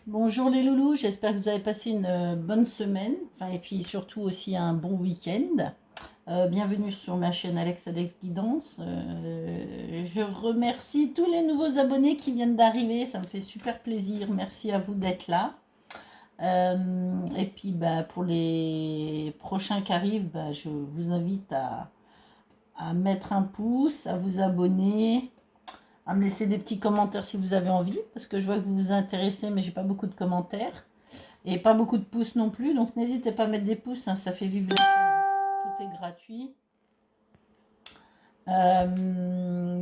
Bonjour les loulous, j'espère que vous avez passé une bonne semaine, enfin, et puis surtout aussi un bon week-end. Bienvenue sur ma chaîne Alex Guidance. Je remercie tous les nouveaux abonnés qui viennent d'arriver, ça me fait super plaisir, merci à vous d'être là. Et puis pour les prochains qui arrivent, je vous invite à mettre un pouce, à vous abonner, à me laisser des petits commentaires si vous avez envie, parce que je vois que vous vous intéressez, mais j'ai pas beaucoup de commentaires. Et pas beaucoup de pouces non plus, donc n'hésitez pas à mettre des pouces, hein, ça fait vivre la chaîne. Tout est gratuit.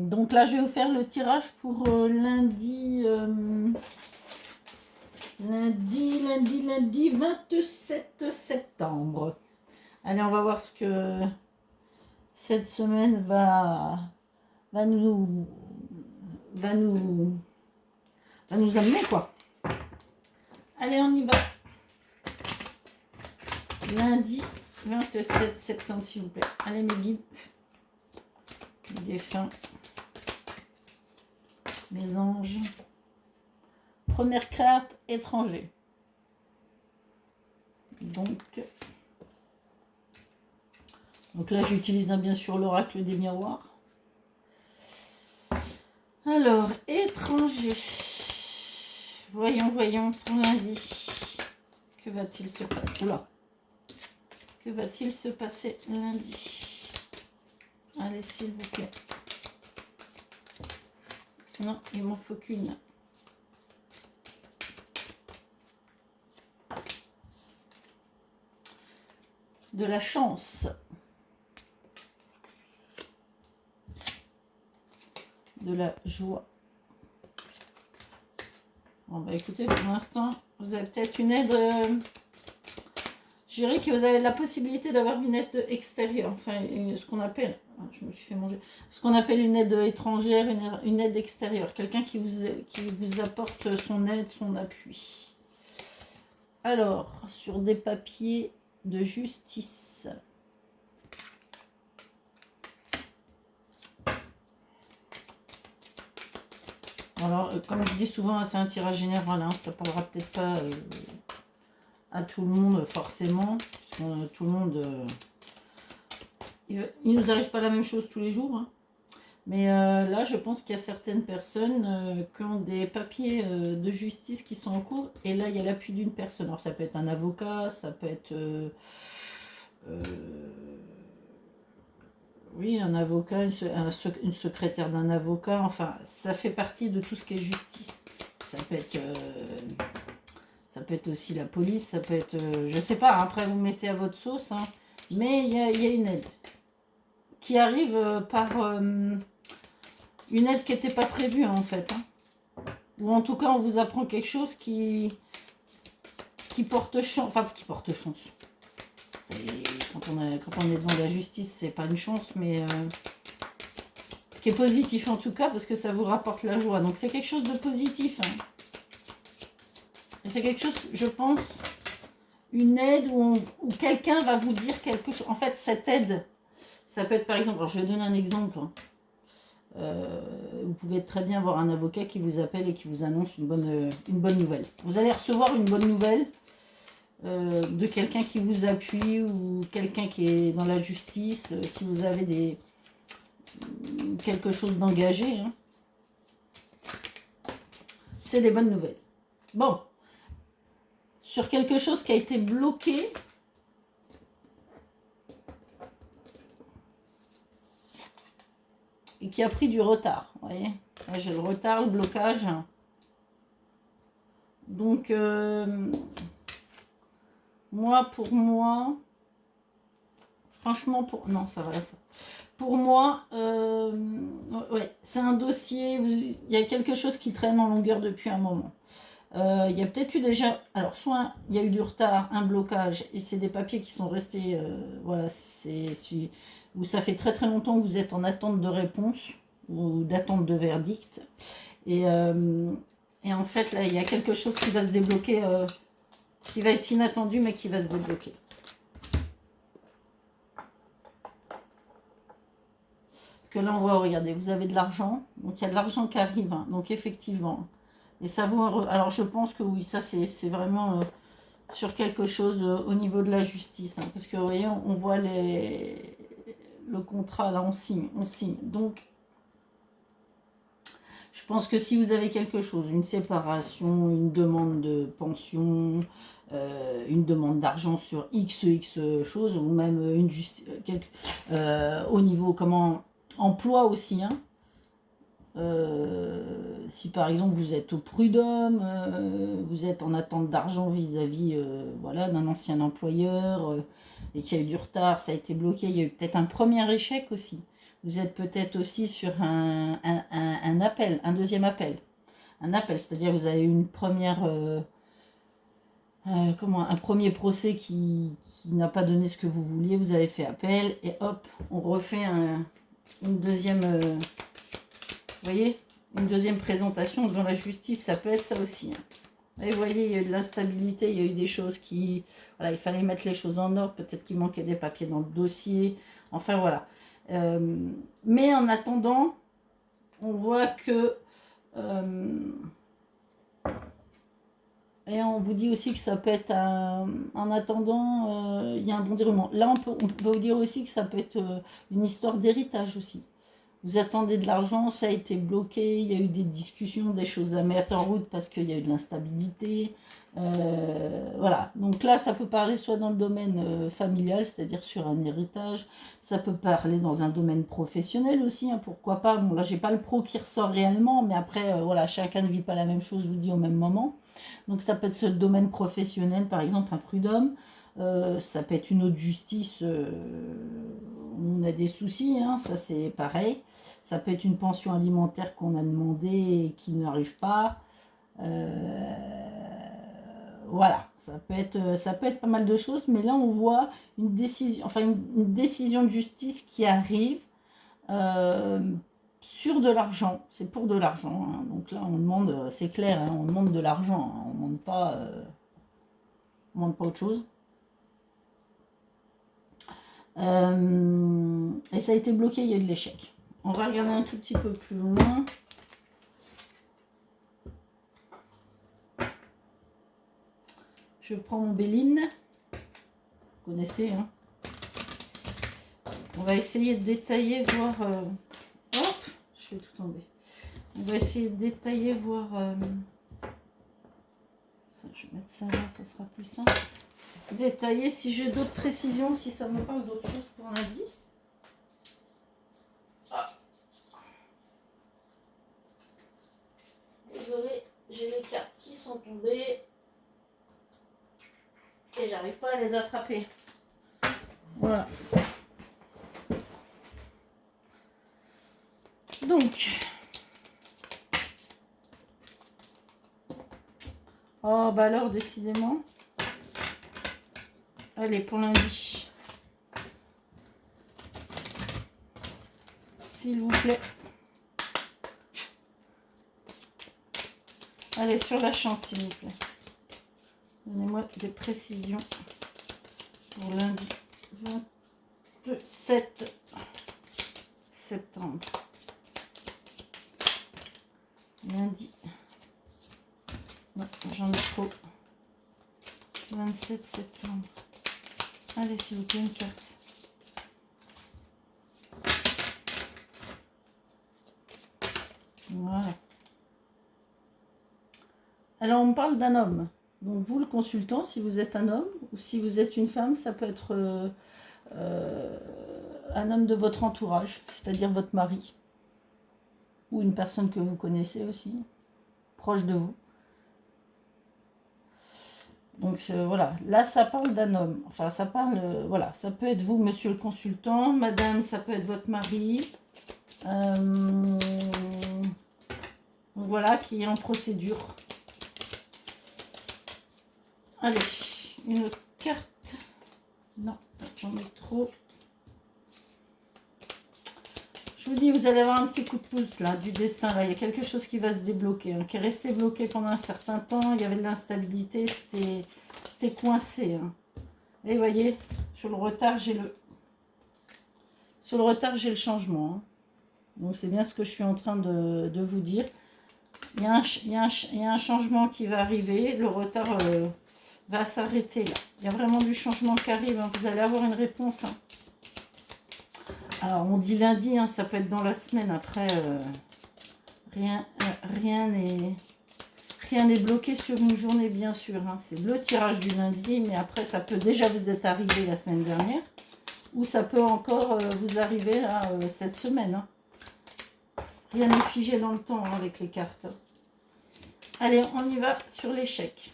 Donc là, je vais vous faire le tirage pour lundi 27 septembre. Allez, on va voir ce que cette semaine va nous, va nous, va nous amener, quoi. Allez, on y va. Lundi 27 septembre, s'il vous plaît. Allez, mes guides. Défunts, mes anges. Première carte, étranger. Donc là, j'utilise bien sûr l'oracle des miroirs. Alors, étranger. Voyons pour lundi. Que va-t-il se passer? Oula. Que va-t-il se passer lundi? Allez, s'il vous plaît. Non, il m'en faut qu'une. De la chance. De la joie. Bon, écoutez, pour l'instant, vous avez peut-être une aide. Je dirais que vous avez la possibilité d'avoir une aide extérieure. Enfin, ce qu'on appelle. Je me suis fait manger. Ce qu'on appelle une aide étrangère, une aide extérieure. Quelqu'un qui vous apporte son aide, son appui. Alors, sur des papiers de justice. Alors, comme je dis souvent, c'est un tirage général. Hein, ça ne parlera peut-être pas à tout le monde, forcément. Parce que tout le monde... il ne nous arrive pas la même chose tous les jours. Hein. Mais là, je pense qu'il y a certaines personnes qui ont des papiers de justice qui sont en cours. Et là, il y a l'appui d'une personne. Alors, ça peut être un avocat, ça peut être... oui, un avocat, une secrétaire d'un avocat. Enfin, ça fait partie de tout ce qui est justice. Ça peut être aussi la police, ça peut être... je sais pas, après vous mettez à votre sauce. Hein, mais il y a une aide qui arrive par... une aide qui n'était pas prévue en fait. Hein. Ou en tout cas, on vous apprend quelque chose qui porte chance. Enfin, qui porte chance. Quand on est devant la justice, c'est pas une chance, mais qui est positif en tout cas, parce que ça vous rapporte la joie. Donc c'est quelque chose de positif. Hein. Et c'est quelque chose, je pense, une aide où quelqu'un va vous dire quelque chose. En fait, cette aide, ça peut être par exemple, alors je vais donner un exemple. Hein. Vous pouvez très bien avoir un avocat qui vous appelle et qui vous annonce une bonne nouvelle. Vous allez recevoir une bonne nouvelle de quelqu'un qui vous appuie ou quelqu'un qui est dans la justice, si vous avez quelque chose d'engagé. Hein. C'est des bonnes nouvelles. Bon, sur quelque chose qui a été bloqué, et qui a pris du retard. Vous voyez, là j'ai le retard, le blocage. Donc, pour moi, franchement, non, ça va, ça. Pour moi, ouais, c'est un dossier, il y a quelque chose qui traîne en longueur depuis un moment. Il y a peut-être eu déjà, alors soit il y a eu du retard, un blocage, et c'est des papiers qui sont restés, voilà, où ça fait très très longtemps que vous êtes en attente de réponse ou d'attente de verdict. Et en fait, là, il y a quelque chose qui va se débloquer, qui va être inattendu, mais qui va se débloquer. Parce que là, on voit, regardez, vous avez de l'argent, donc il y a de l'argent qui arrive, hein, donc effectivement, Et ça vaut alors je pense que oui, ça c'est vraiment sur quelque chose au niveau de la justice. Hein, parce que vous voyez, on voit le contrat, là on signe, on signe. Donc je pense que si vous avez quelque chose, une séparation, une demande de pension, une demande d'argent sur X choses, ou même une au niveau comment emploi aussi, hein, si par exemple vous êtes au prud'homme, vous êtes en attente d'argent vis-à-vis voilà, d'un ancien employeur et qu'il y a eu du retard, ça a été bloqué, il y a eu peut-être un premier échec aussi. Vous êtes peut-être aussi sur un appel, un deuxième appel. Un appel, c'est-à-dire que vous avez eu une première, un premier procès qui n'a pas donné ce que vous vouliez, vous avez fait appel et hop, on refait une deuxième... vous voyez, une deuxième présentation devant la justice, ça peut être ça aussi. Hein. Et vous voyez, il y a eu de l'instabilité, il y a eu des choses qui... Voilà, il fallait mettre les choses en ordre, peut-être qu'il manquait des papiers dans le dossier. Enfin, voilà. Mais en attendant, on voit que... et on vous dit aussi que ça peut être... en attendant, il y a un bon déroulement. Là, on peut vous dire aussi que ça peut être une histoire d'héritage aussi. Vous attendez de l'argent, ça a été bloqué, il y a eu des discussions, des choses à mettre en route parce qu'il y a eu de l'instabilité. Voilà, donc là ça peut parler soit dans le domaine familial, c'est-à-dire sur un héritage, ça peut parler dans un domaine professionnel aussi, hein, pourquoi pas. Bon là j'ai pas le pro qui ressort réellement, mais après voilà, chacun ne vit pas la même chose, je vous dis, au même moment. Donc ça peut être ce domaine professionnel, par exemple un prud'homme. Ça peut être une autre justice, on a des soucis, hein, ça c'est pareil. Ça peut être une pension alimentaire qu'on a demandé et qui n'arrive pas. Voilà, ça peut être pas mal de choses, mais là on voit une décision, enfin une décision de justice qui arrive sur de l'argent. C'est pour de l'argent, hein. Donc là on demande, c'est clair, hein, on demande de l'argent, hein. On ne demande pas autre chose. Et ça a été bloqué, il y a eu de l'échec. On va regarder un tout petit peu plus loin. Je prends mon Béline. Vous connaissez, hein. On va essayer de détailler, voir... hop, je fais tout tomber. On va essayer de détailler, voir... ça, je vais mettre ça là, ça sera plus simple. Détailler si j'ai d'autres précisions, si ça me parle d'autres choses pour lundi. Ah. Désolée, j'ai les cartes qui sont tombées et j'arrive pas à les attraper. Voilà. Donc, oh bah alors décidément. Allez, pour lundi. S'il vous plaît. Allez, sur la chance, s'il vous plaît. Donnez-moi des précisions pour lundi 27 septembre. Lundi. Non, j'en ai trop. 27 septembre. Allez, s'il vous plaît, une carte. Voilà. Alors, on me parle d'un homme. Donc, vous, le consultant, si vous êtes un homme ou si vous êtes une femme, ça peut être un homme de votre entourage, c'est-à-dire votre mari. Ou une personne que vous connaissez aussi, proche de vous. Donc voilà, là ça parle d'un homme, enfin ça parle, voilà, ça peut être vous, monsieur le consultant, madame, ça peut être votre mari, voilà, qui est en procédure. Allez, une autre carte, non, j'en ai trop. Je vous dis, vous allez avoir un petit coup de pouce là, du destin, là, il y a quelque chose qui va se débloquer, hein, qui est resté bloqué pendant un certain temps, il y avait de l'instabilité, c'était coincé. Hein. Et vous voyez, sur le retard, j'ai le changement. Hein. Donc c'est bien ce que je suis en train de vous dire. Il y a un changement qui va arriver. Le retard va s'arrêter là. Il y a vraiment du changement qui arrive. Hein. Vous allez avoir une réponse. Hein. Alors, on dit lundi, hein, ça peut être dans la semaine. Après, rien n'est bloqué sur une journée, bien sûr. Hein. C'est le tirage du lundi, mais après, ça peut déjà vous être arrivé la semaine dernière. Ou ça peut encore vous arriver là, cette semaine. Hein. Rien n'est figé dans le temps hein, avec les cartes. Allez, on y va sur l'échec.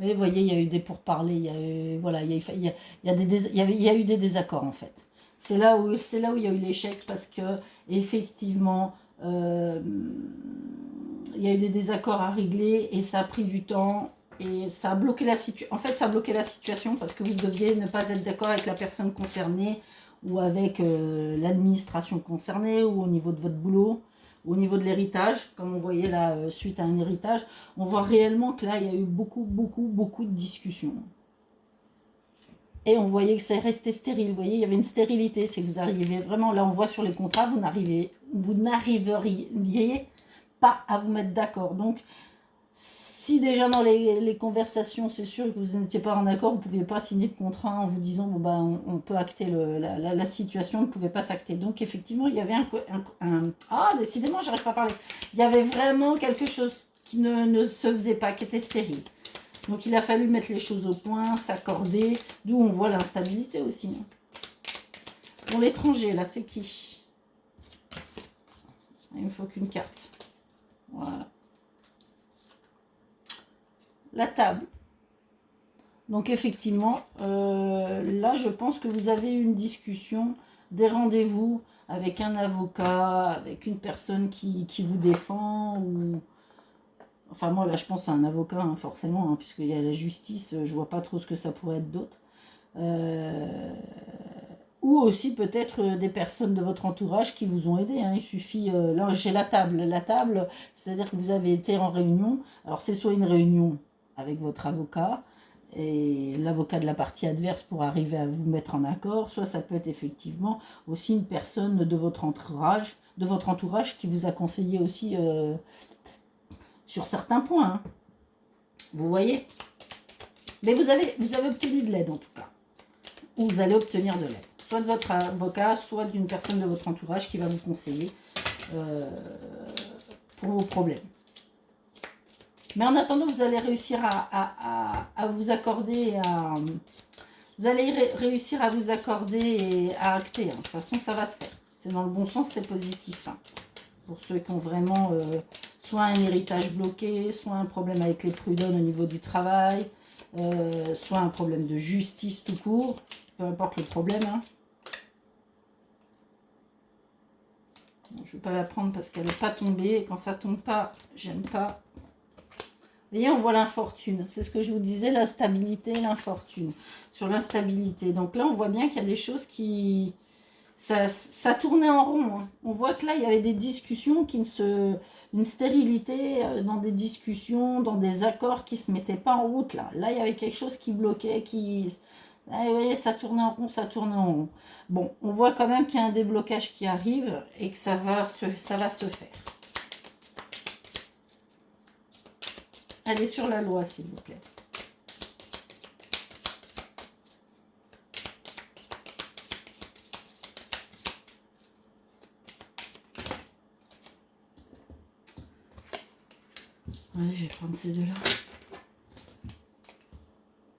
Vous voyez, il y a eu des pourparlers, il y a eu, voilà, il y a eu des désaccords en fait. C'est là où il y a eu l'échec parce que effectivement, il y a eu des désaccords à régler et ça a pris du temps et ça a bloqué la situation. En fait, ça a bloqué la situation parce que vous deviez ne pas être d'accord avec la personne concernée ou avec l'administration concernée ou au niveau de votre boulot. Au niveau de l'héritage, comme on voyait là, suite à un héritage, on voit réellement que là, il y a eu beaucoup de discussions. Et on voyait que ça restait stérile. Vous voyez, il y avait une stérilité. C'est que vous arrivez vraiment, là, on voit sur les contrats, vous n'arriveriez pas à vous mettre d'accord. Donc, si déjà dans les conversations, c'est sûr que vous n'étiez pas en accord, vous ne pouviez pas signer de contrat en vous disant bon ben on peut acter la situation, on ne pouvait pas s'acter. Donc effectivement, il y avait ah décidément, j'arrive pas à parler. Il y avait vraiment quelque chose qui ne se faisait pas, qui était stérile. Donc il a fallu mettre les choses au point, s'accorder, d'où on voit l'instabilité aussi. Bon, l'étranger, là, c'est qui? Il me faut qu'une carte. Voilà. La table. Donc effectivement, là je pense que vous avez une discussion, des rendez-vous avec un avocat, avec une personne qui vous défend. Ou... Enfin moi là je pense à un avocat hein, forcément, hein, puisqu'il y a la justice, je vois pas trop ce que ça pourrait être d'autre. Ou aussi peut-être des personnes de votre entourage qui vous ont aidé. Hein. Il suffit, là j'ai la table, c'est-à-dire que vous avez été en réunion. Alors c'est soit une réunion avec votre avocat et l'avocat de la partie adverse pour arriver à vous mettre en accord, soit ça peut être effectivement aussi une personne de votre entourage qui vous a conseillé aussi sur certains points. Hein. Vous voyez? Mais vous avez obtenu de l'aide en tout cas. Ou vous allez obtenir de l'aide. Soit de votre avocat, soit d'une personne de votre entourage qui va vous conseiller pour vos problèmes. Mais en attendant, vous allez réussir à vous accorder, vous allez réussir à vous accorder et à acter. Hein. De toute façon, ça va se faire. C'est dans le bon sens, c'est positif. Hein. Pour ceux qui ont vraiment soit un héritage bloqué, soit un problème avec les prud'hommes au niveau du travail, soit un problème de justice tout court, peu importe le problème. Hein. Bon, je ne vais pas la prendre parce qu'elle n'est pas tombée. Et quand ça ne tombe pas, j'aime pas. Vous voyez, on voit l'infortune. C'est ce que je vous disais, la stabilité et l'infortune. Sur l'instabilité. Donc là, on voit bien qu'il y a des choses qui... Ça tournait en rond. Hein. On voit que là, il y avait des discussions une stérilité dans des discussions, dans des accords qui ne se mettaient pas en route. Là, il y avait quelque chose qui bloquait, Ah, vous voyez, ça tournait en rond. Bon, on voit quand même qu'il y a un déblocage qui arrive et que ça va se faire. Allez sur la loi, s'il vous plaît. Allez, je vais prendre ces deux-là.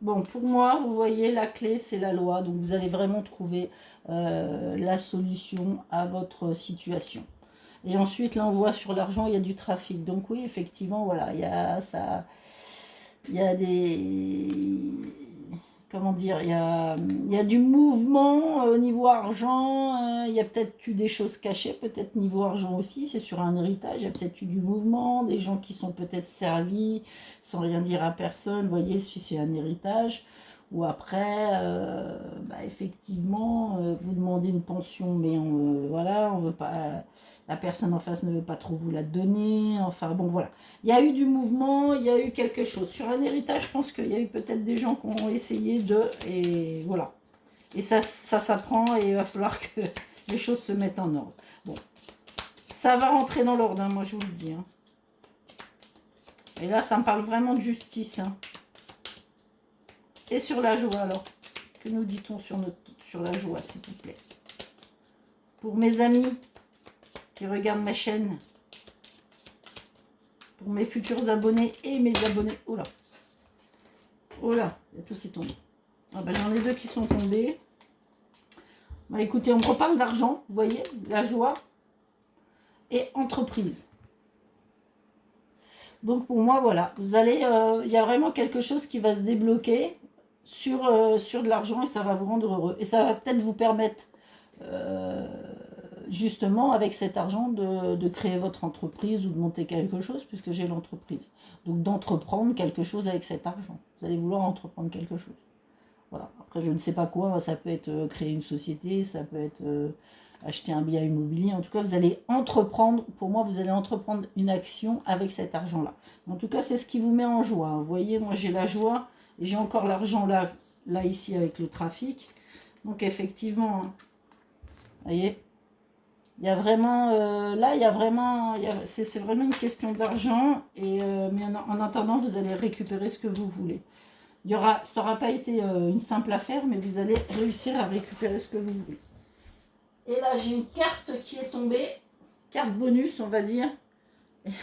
Bon, pour moi, vous voyez, la clé, c'est la loi. Donc, vous allez vraiment trouver la solution à votre situation. Et ensuite, là, on voit sur l'argent, il y a du trafic. Donc, oui, effectivement, voilà, il y a ça... Il y a des... Comment dire, il y a du mouvement au niveau argent, il y a peut-être eu des choses cachées, peut-être niveau argent aussi, c'est sur un héritage, il y a peut-être eu du mouvement, des gens qui sont peut-être servis sans rien dire à personne, vous voyez, si c'est un héritage, ou après, effectivement, vous demander une pension, mais voilà, on veut pas, la personne en face ne veut pas trop vous la donner. Enfin bon, voilà. Il y a eu du mouvement, il y a eu quelque chose. Sur un héritage, je pense qu'il y a eu peut-être des gens qui ont essayé et voilà. Et ça s'apprend et il va falloir que les choses se mettent en ordre. Bon, ça va rentrer dans l'ordre, hein, moi je vous le dis. Hein. Et là, ça me parle vraiment de justice. Hein. Et sur la joie, alors. Que nous dit-on sur la joie, s'il vous plaît? Pour mes amis qui regardent ma chaîne, pour mes futurs abonnés et mes abonnés. Oh là, il y a tout qui tombe. Ah ben, j'en ai deux qui sont tombés. Bah, écoutez, on me reparle d'argent, vous voyez, la joie et entreprise. Donc pour moi, voilà, vous allez, il y a vraiment quelque chose qui va se débloquer sur de l'argent et ça va vous rendre heureux. Et ça va peut-être vous permettre, justement, avec cet argent, de créer votre entreprise ou de monter quelque chose, puisque j'ai l'entreprise. Donc d'entreprendre quelque chose avec cet argent. Vous allez vouloir entreprendre quelque chose. Voilà. Après, je ne sais pas quoi, ça peut être créer une société, ça peut être acheter un bien immobilier. En tout cas, vous allez entreprendre, pour moi, vous allez entreprendre une action avec cet argent-là. En tout cas, c'est ce qui vous met en joie. Vous voyez, moi, j'ai la joie et j'ai encore l'argent là, ici, avec le trafic. Donc, effectivement, hein, vous voyez, il y a vraiment, là, il y a vraiment, c'est vraiment une question d'argent. Mais en attendant, vous allez récupérer ce que vous voulez. Ça n'aura pas été une simple affaire, mais vous allez réussir à récupérer ce que vous voulez. Et là, j'ai une carte qui est tombée, carte bonus, on va dire.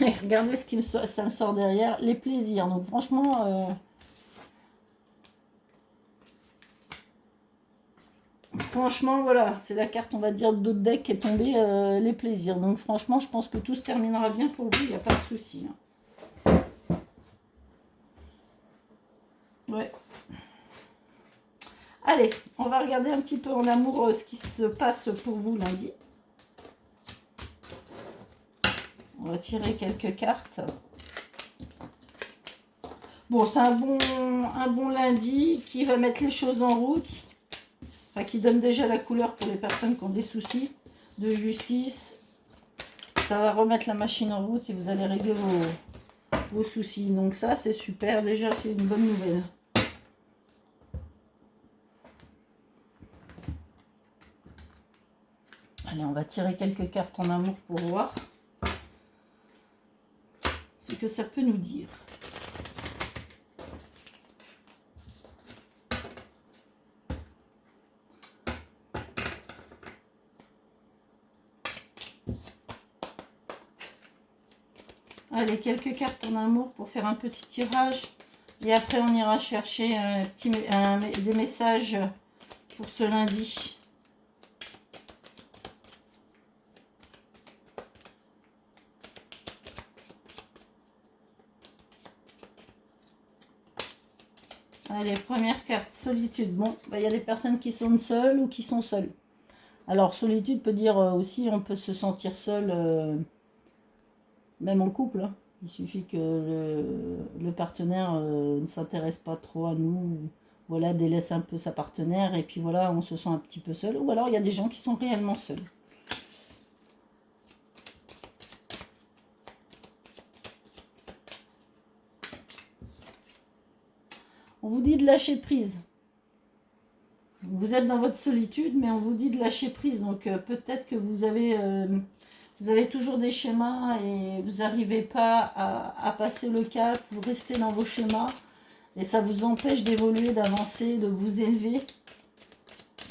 Et regardez ça me sort derrière, les plaisirs. Donc franchement, voilà, c'est la carte, on va dire, d'autres decks qui est tombée, les plaisirs. Donc franchement, je pense que tout se terminera bien pour vous, il n'y a pas de souci. Hein. Ouais. Allez, on va regarder un petit peu en amour ce qui se passe pour vous lundi. On va tirer quelques cartes. Bon, c'est un bon lundi qui va mettre les choses en route. Enfin, qui donne déjà la couleur pour les personnes qui ont des soucis de justice. Ça va remettre la machine en route et vous allez régler vos soucis. Donc ça, c'est super. Déjà, c'est une bonne nouvelle. Allez, on va tirer quelques cartes en amour pour voir ce que ça peut nous dire. Allez, quelques cartes en amour pour faire un petit tirage. Et après, on ira chercher des messages pour ce lundi. Allez, première carte, solitude. Bon, il y a des personnes qui sont seules ou qui sont seules. Alors, solitude peut dire aussi, on peut se sentir seul, même en couple. Hein. Il suffit que le partenaire ne s'intéresse pas trop à nous, voilà, délaisse un peu sa partenaire, et puis voilà, on se sent un petit peu seul. Ou alors, il y a des gens qui sont réellement seuls. On vous dit de lâcher prise. Vous êtes dans votre solitude, mais on vous dit de lâcher prise. Donc peut-être que vous avez toujours des schémas et vous n'arrivez pas à passer le cap, vous restez dans vos schémas et ça vous empêche d'évoluer, d'avancer, de vous élever,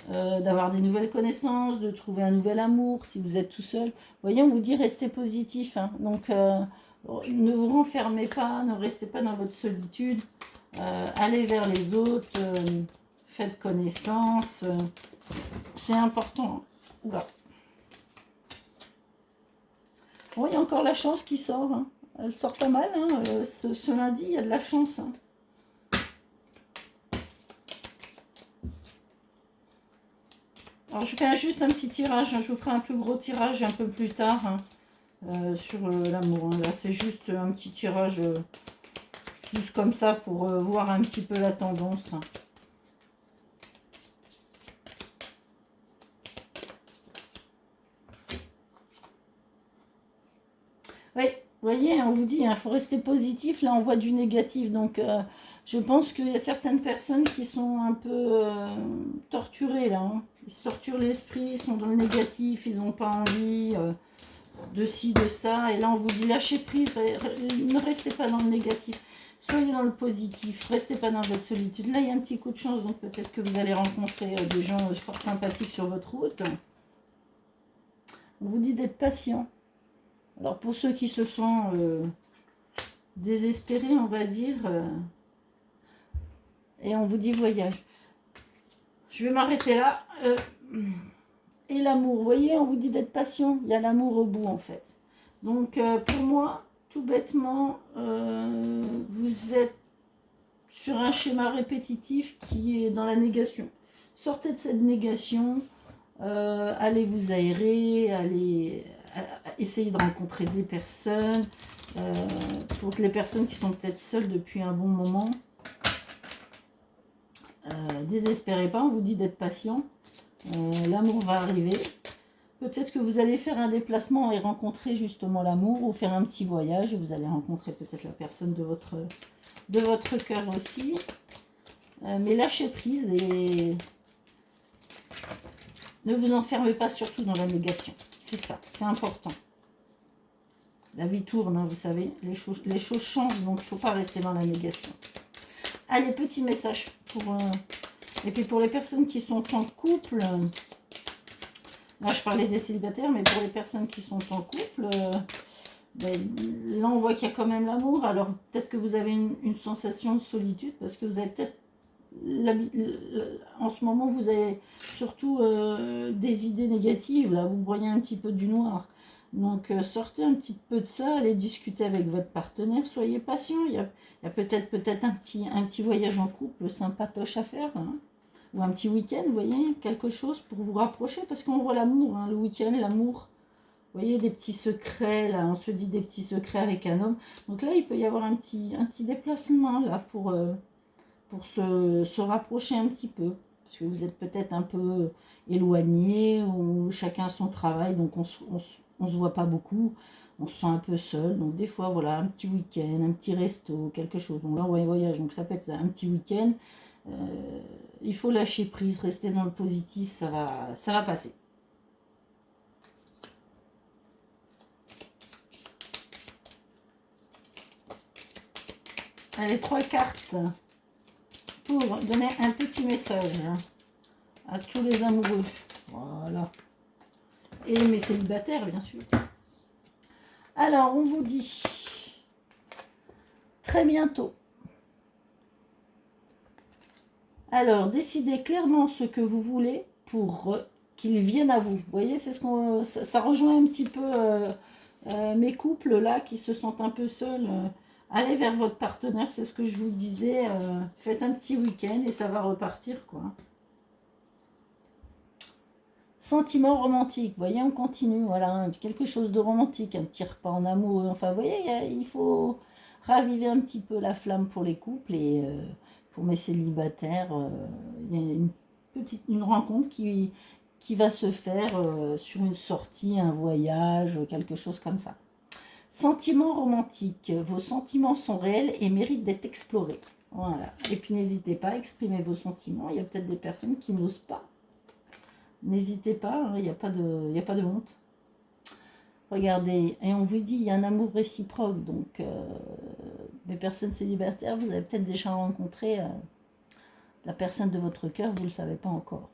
d'avoir des nouvelles connaissances, de trouver un nouvel amour si vous êtes tout seul. Vous voyez, on vous dit restez positif. Hein. Donc ne vous renfermez pas, ne restez pas dans votre solitude. Allez vers les autres, faites connaissance, c'est important. Oula. Bon, il y a encore la chance qui sort, hein. Elle sort pas mal, hein. Ce lundi, il y a de la chance. Hein. Alors je fais juste un petit tirage, hein. Je vous ferai un plus gros tirage un peu plus tard hein, sur l'amour. Hein. Là c'est juste un petit tirage. Juste comme ça pour voir un petit peu la tendance. Oui, vous voyez, on vous dit, il faut rester positif. Là, on voit du négatif. Donc, je pense qu'il y a certaines personnes qui sont un peu torturées, là. Hein. Ils se torturent l'esprit, ils sont dans le négatif, ils n'ont pas envie de ci, de ça. Et là, on vous dit, lâchez prise, ne restez pas dans le négatif. Soyez dans le positif, restez pas dans votre solitude. Là, il y a un petit coup de chance, donc peut-être que vous allez rencontrer des gens fort sympathiques sur votre route. On vous dit d'être patient. Alors, pour ceux qui se sont désespérés, on va dire, et on vous dit voyage. Je vais m'arrêter là. Et l'amour, vous voyez, on vous dit d'être patient. Il y a l'amour au bout, en fait. Donc, pour moi, tout bêtement, vous êtes sur un schéma répétitif qui est dans la négation. Sortez de cette négation, allez vous aérer, allez essayer de rencontrer des personnes. Pour les personnes qui sont peut-être seules depuis un bon moment, désespérez pas, on vous dit d'être patient. L'amour va arriver. Peut-être que vous allez faire un déplacement et rencontrer justement l'amour, ou faire un petit voyage et vous allez rencontrer peut-être la personne de votre cœur aussi. Mais lâchez prise et ne vous enfermez pas surtout dans la négation. C'est ça, c'est important. La vie tourne, hein, vous savez, les choses changent, donc il ne faut pas rester dans la négation. Allez, petit message pour... et puis pour les personnes qui sont en couple, là je parlais des célibataires, mais pour les personnes qui sont en couple, là on voit qu'il y a quand même l'amour. Alors peut-être que vous avez une sensation de solitude, parce que vous avez peut-être... en ce moment, vous avez surtout des idées négatives, là, vous voyez un petit peu du noir. Donc, sortez un petit peu de ça, allez discuter avec votre partenaire, soyez patient. Il y a peut-être un petit voyage en couple sympatoche à faire, hein, ou un petit week-end, vous voyez, quelque chose pour vous rapprocher, parce qu'on voit l'amour, hein, le week-end, l'amour. Vous voyez, des petits secrets, là, on se dit des petits secrets avec un homme. Donc là, il peut y avoir un petit déplacement, là, pour se rapprocher un petit peu. Parce que vous êtes peut-être un peu éloigné, ou chacun a son travail, donc on se voit pas beaucoup, on se sent un peu seul. Donc des fois, voilà, un petit week-end, un petit resto, quelque chose. Donc là, on voyage, donc ça peut être un petit week-end. Il faut lâcher prise, rester dans le positif, ça va passer. Allez, 3 cartes pour donner un petit message à tous les amoureux. Voilà. Et mes célibataires, bien sûr. Alors, on vous dit très bientôt. Alors, décidez clairement ce que vous voulez pour qu'ils viennent à vous. Vous voyez, c'est ça rejoint un petit peu mes couples là qui se sentent un peu seuls. Allez vers votre partenaire, c'est ce que je vous disais. Faites un petit week-end et ça va repartir, quoi. Sentiment romantique, vous voyez, on continue, voilà, quelque chose de romantique, un petit repas en amour, enfin, vous voyez, il faut raviver un petit peu la flamme pour les couples, et pour mes célibataires, il y a une rencontre qui va se faire sur une sortie, un voyage, quelque chose comme ça. Sentiments romantiques, vos sentiments sont réels et méritent d'être explorés. Voilà, et puis n'hésitez pas à exprimer vos sentiments, il y a peut-être des personnes qui n'osent pas. N'hésitez pas, il n'y a pas de honte. Regardez, et on vous dit, il y a un amour réciproque, donc les personnes célibataires, vous avez peut-être déjà rencontré la personne de votre cœur, vous ne le savez pas encore.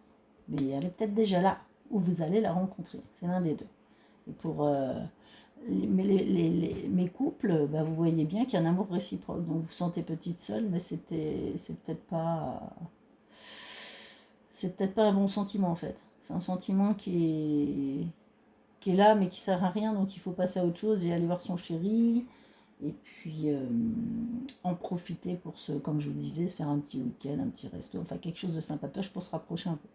Mais elle est peut-être déjà là, ou vous allez la rencontrer, c'est l'un des deux. Et pour mes couples, bah, vous voyez bien qu'il y a un amour réciproque, donc vous vous sentez petite seule, mais c'est peut-être pas un bon sentiment en fait. C'est un sentiment qui est là, mais qui sert à rien, donc il faut passer à autre chose et aller voir son chéri, et puis en profiter pour comme je vous disais, se faire un petit week-end, un petit resto, enfin quelque chose de sympatoche pour se rapprocher un peu.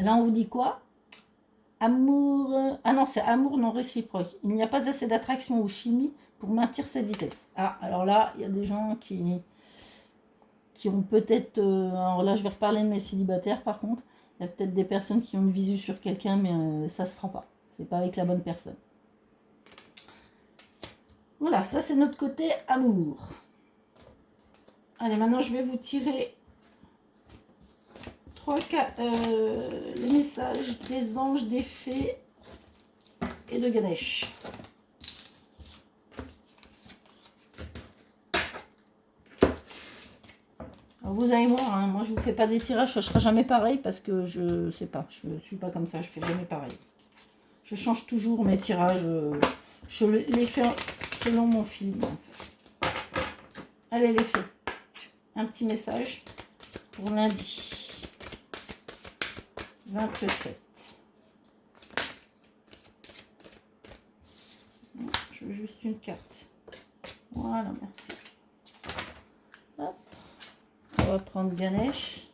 Là, on vous dit quoi? Amour... Ah non, c'est amour non réciproque. Il n'y a pas assez d'attraction ou chimie pour maintenir cette vitesse. Ah, alors là, il y a des gens qui ont peut-être... alors là, je vais reparler de mes célibataires, par contre. Il y a peut-être des personnes qui ont une visu sur quelqu'un, mais ça se fera pas. C'est pas avec la bonne personne. Voilà, ça c'est notre côté amour. Allez, maintenant je vais vous tirer les messages des anges, des fées et de Ganesh. Alors vous allez voir, hein, moi je vous fais pas des tirages, ça sera jamais pareil parce que je sais pas, je suis pas comme ça, je fais jamais pareil. Je change toujours mes tirages, je les fais selon mon film. Allez les fées, un petit message pour lundi 27. Je veux juste une carte. Voilà, merci. Hop. On va prendre Ganesh.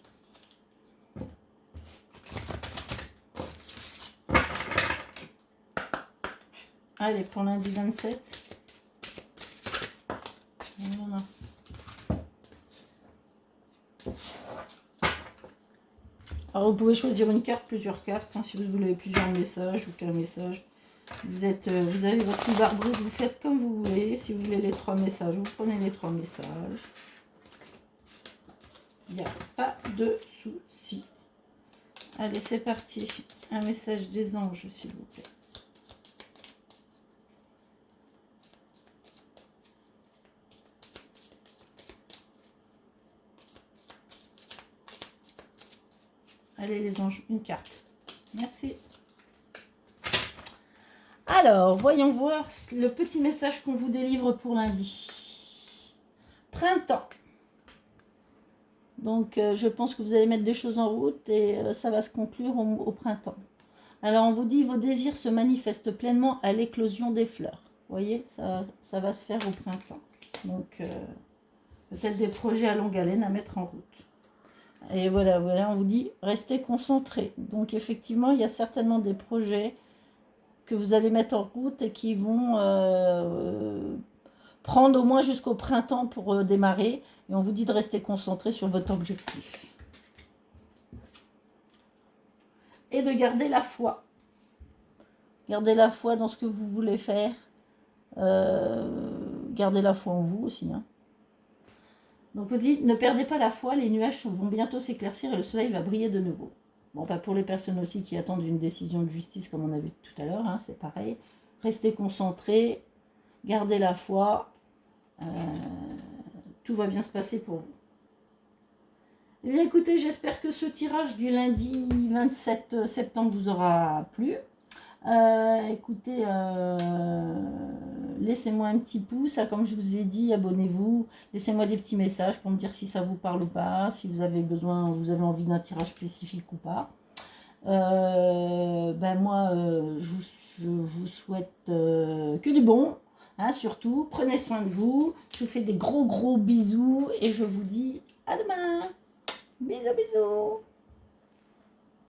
Allez, pour lundi 27. Voilà. Alors, vous pouvez choisir une carte, plusieurs cartes, hein, si vous voulez plusieurs messages ou qu'un message. Vous avez votre livre brut, vous faites comme vous voulez. Si vous voulez les 3 messages, vous prenez les 3 messages. Il n'y a pas de souci. Allez, c'est parti. Un message des anges, s'il vous plaît. Allez, les anges, une carte. Merci. Alors, voyons voir le petit message qu'on vous délivre pour lundi. Printemps. Donc, je pense que vous allez mettre des choses en route et ça va se conclure au printemps. Alors, on vous dit, vos désirs se manifestent pleinement à l'éclosion des fleurs. Vous voyez, ça va se faire au printemps. Donc, peut-être des projets à longue haleine à mettre en route. Et voilà, on vous dit, restez concentrés. Donc, effectivement, il y a certainement des projets que vous allez mettre en route et qui vont prendre au moins jusqu'au printemps pour démarrer. Et on vous dit de rester concentré sur votre objectif. Et de garder la foi. Gardez la foi dans ce que vous voulez faire. Gardez la foi en vous aussi. Hein. Donc, vous dit, ne perdez pas la foi, les nuages vont bientôt s'éclaircir et le soleil va briller de nouveau. Bon, pas pour les personnes aussi qui attendent une décision de justice, comme on a vu tout à l'heure, hein, c'est pareil. Restez concentrés, gardez la foi, tout va bien se passer pour vous. Eh bien, écoutez, j'espère que ce tirage du lundi 27 septembre vous aura plu. Écoutez, laissez-moi un petit pouce, comme je vous ai dit, abonnez-vous, laissez-moi des petits messages pour me dire si ça vous parle ou pas, si vous avez besoin, vous avez envie d'un tirage spécifique ou pas. Moi, je vous souhaite que du bon, hein, surtout, prenez soin de vous, je vous fais des gros bisous et je vous dis à demain, bisous.